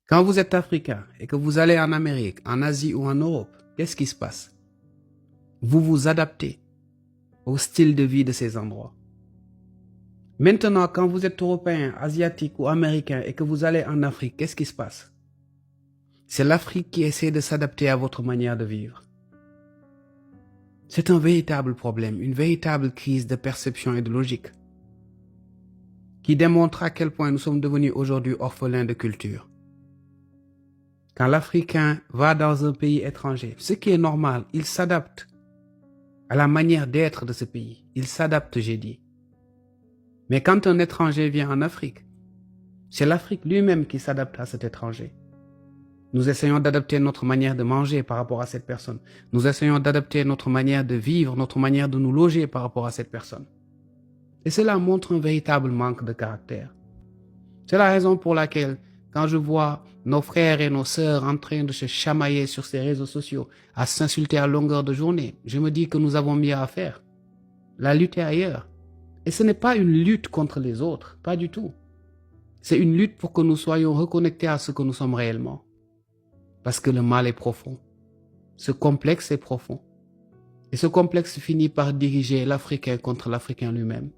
Quand vous êtes africain et que vous allez en Amérique, en Asie ou en Europe, qu'est-ce qui se passe? Vous vous adaptez au style de vie de ces endroits. Maintenant, quand vous êtes européen, asiatique ou américain et que vous allez en Afrique, qu'est-ce qui se passe? C'est l'Afrique qui essaie de s'adapter à votre manière de vivre. C'est un véritable problème, une véritable crise de perception et de logique qui démontre à quel point nous sommes devenus aujourd'hui orphelins de culture. Quand l'Africain va dans un pays étranger, ce qui est normal, il s'adapte à la manière d'être de ce pays. Il s'adapte, j'ai dit. Mais quand un étranger vient en Afrique, c'est l'Afrique lui-même qui s'adapte à cet étranger. Nous essayons d'adapter notre manière de manger par rapport à cette personne. Nous essayons d'adapter notre manière de vivre, notre manière de nous loger par rapport à cette personne. Et cela montre un véritable manque de caractère. C'est la raison pour laquelle, quand je vois nos frères et nos sœurs en train de se chamailler sur ces réseaux sociaux, à s'insulter à longueur de journée, je me dis que nous avons mieux à faire. La lutte est ailleurs. Et ce n'est pas une lutte contre les autres, pas du tout. C'est une lutte pour que nous soyons reconnectés à ce que nous sommes réellement. Parce que le mal est profond. Ce complexe est profond. Et ce complexe finit par diriger l'Africain contre l'Africain lui-même.